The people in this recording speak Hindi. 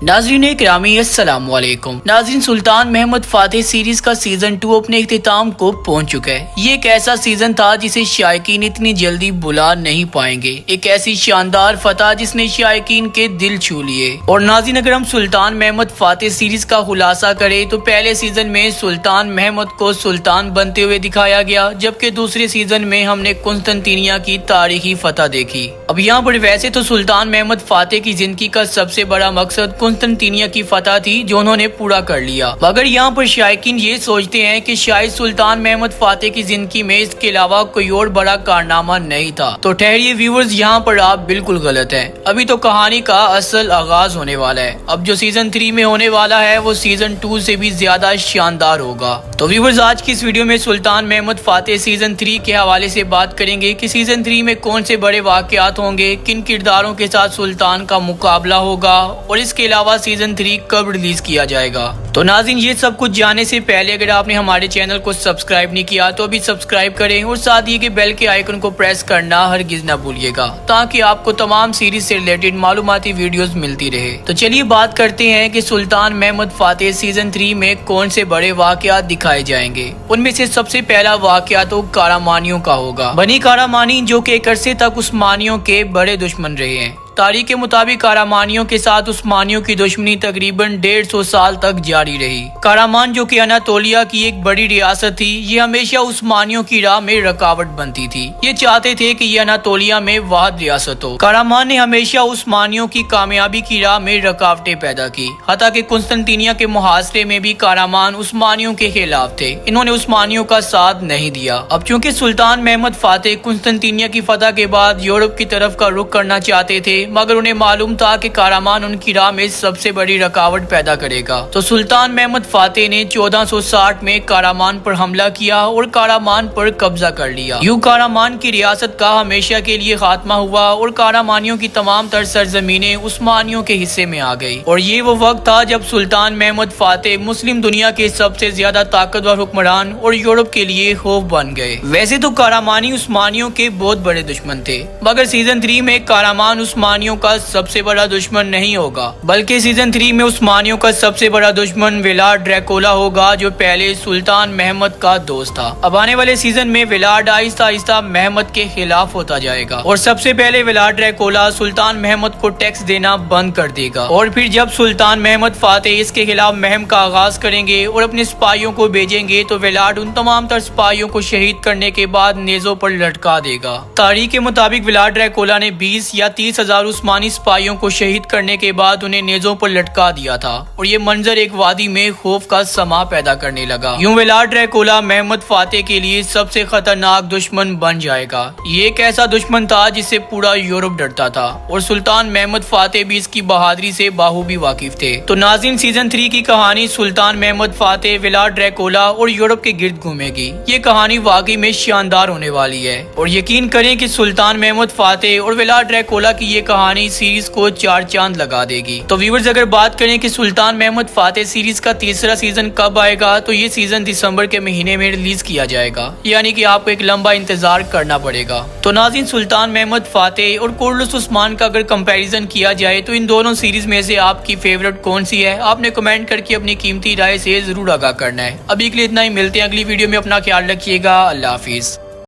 नाज़रीन किरामी अस्सलाम वालेकुम। नाज़रीन सुल्तान महमूद फातेह सीरीज का सीजन 2 अपने इख्तिताम को पहुंच चुका है। ये एक ऐसा सीजन था जिसे शायकीन इतनी जल्दी बुला नहीं पाएंगे। एक ऐसी शानदार फतह जिसने शायकीन के दिल छू लिए। और नाज़रीन अगर हम सुल्तान महमूद फातेह सीरीज का खुलासा करें तो पहले सीजन में सुल्तान महमूद को सुल्तान बनते हुए दिखाया गया, जबकि दूसरे सीजन में हमने कुस्तुनतीनिया की तारीखी फतह देखी। अब यहाँ पर वैसे तो सुल्तान महमूद फातेह की जिंदगी का सबसे बड़ा मकसद कुस्तुनतीनिया की फतह थी, जो उन्होंने पूरा कर लिया। मगर यहाँ पर शायकीन ये सोचते हैं कि शायद सुल्तान महमूद फातेह की जिंदगी में इसके अलावा कोई और बड़ा कारनामा नहीं था। तो ठहरिए व्यूअर्स, यहाँ पर आप बिल्कुल गलत हैं। अभी तो कहानी का असल आगाज होने वाला है। अब जो सीजन 3 में होने वाला है वो सीजन 2 से भी ज्यादा शानदार होगा। तो व्यूअर्स, आज की इस वीडियो में सुल्तान महमूद फातेह सीजन 3 के हवाले से बात करेंगे कि सीजन 3 में कौन से बड़े वाकयात होंगे, किन किरदारों के साथ सुल्तान का मुकाबला होगा और इसके अलावा सीजन 3 कब रिलीज किया जाएगा। तो नाज़रीन, ये सब कुछ जानने से पहले अगर आपने हमारे चैनल को सब्सक्राइब नहीं किया तो अभी सब्सक्राइब करें और साथ ही के बेल के आइकन को प्रेस करना हरगिज न भूलिएगा, ताकि आपको तमाम सीरीज से रिलेटेड मालूमाती वीडियोस मिलती रहे। तो चलिए बात करते हैं कि सुल्तान महमूद फातेह सीजन 3 में कौन से बड़े वाकयात दिखाए जाएंगे। उनमें से सबसे पहला वाकया तो कारामानियों का होगा। बनी कारामानी जो कि एक अरसे तक उस्मानियों के बड़े दुश्मन रहे हैं। तारीख के मुताबिक कारामानियों के साथ उस्मानियों की दुश्मनी तकरीबन 150 साल तक जारी रही। कारामान जो कि अनातोलिया की एक बड़ी रियासत थी, ये हमेशा उस्मानियों की राह में रुकावट बनती थी। ये चाहते थे कि ये अनातोलिया में वाहिद रियासत हो। कारामान ने हमेशा उस्मानियों की कामयाबी की राह में रुकावटें पैदा की। हत्ता कि कुस्तुनतीनिया के मुहासरे में भी कारामान उस्मानियों के खिलाफ थे। इन्होंने उस्मानियों का साथ नहीं दिया। अब चूँकि सुल्तान महमूद फातेह कुस्तुनतीनिया की फतह के बाद यूरोप की तरफ का रुख करना चाहते थे, मगर उन्हें मालूम था कि कारामान उनकी राह में सबसे बड़ी रुकावट पैदा करेगा। तो सुल्तान महमूद फातेह ने 1460 में कारामान पर हमला किया और कारामान पर कब्जा कर लिया। यूं कारामान की रियासत का हमेशा के लिए खात्मा हुआ और कारामानियों की तमाम तर सरजमीनें उस्मानियों के हिस्से में आ गई। और ये वो वक्त था जब सुल्तान महमूद फातेह मुस्लिम दुनिया के सबसे ज्यादा ताकतवर हुक्मरान और यूरोप के लिए खौफ बन गए। वैसे तो कारामानी उस्मानियों के बहुत बड़े दुश्मन थे, मगर सीजन 3 में कारामान उस्मानियों का सबसे बड़ा दुश्मन नहीं होगा, बल्कि सीजन 3 में उस्मानियों का सबसे बड़ा दुश्मन व्लाद ड्रैकुला होगा, जो पहले सुल्तान महमूद का दोस्त था। अब आने वाले सीजन में व्लाद आहिस्ता आहिस्ता महमूद के खिलाफ होता जाएगा और सबसे पहले व्लाद ड्रैकुला सुल्तान महमूद को टैक्स देना बंद कर देगा। और फिर जब सुल्तान महमूद फातेह इसके खिलाफ मुहिम का आगाज करेंगे और अपने सिपाहियों को भेजेंगे, तो व्लाद उन तमाम तर सिपाहियों को शहीद करने के बाद नेजों पर लटका देगा। तारीख के मुताबिक व्लाद ड्रैकुला ने 20 या 30 हजार उस्मानी सिपाहियों को शहीद करने के बाद उन्हें नेजों पर लटका दिया था और ये मंजर एक वादी में खौफ का समा पैदा करने लगा। यूं व्लाद ड्रैकुला महमूद फातेह के लिए सबसे खतरनाक दुश्मन बन जाएगा। ये एक ऐसा दुश्मन था जिससे पूरा यूरोप डरता था और सुल्तान महमूद फातेह भी इसकी बहादुरी से बाखूबी वाकिफ थे। तो नाज़रीन, सीजन 3 की कहानी सुल्तान महमूद फातेह, व्लाद ड्रैकुला और यूरोप के गिर्द घूमेगी। ये कहानी वाकई में शानदार होने वाली है और यकीन करें कि सुल्तान महमूद फातेह और व्लाद ड्रैकुला की ये कहानी सीरीज को 4 चांद लगा देगी। तो व्यूअर्स, अगर बात करें कि सुल्तान महमूद फातेह सीरीज का तीसरा सीजन कब आएगा, तो ये सीजन दिसंबर के महीने में रिलीज किया जाएगा, यानी कि आपको एक लंबा इंतजार करना पड़ेगा। तो नाज़रीन, सुल्तान महमूद फातेह और कुर्रतुल उस्मान का अगर कंपैरिजन किया जाए तो इन दोनों सीरीज में से आपकी फेवरेट कौन सी है, आपने कमेंट करके अपनी कीमती राय से जरूर आगाह करना है। अभी के लिए इतना ही, मिलते हैं अगली वीडियो में। अपना ख्याल रखिएगा। अल्लाह हाफिज।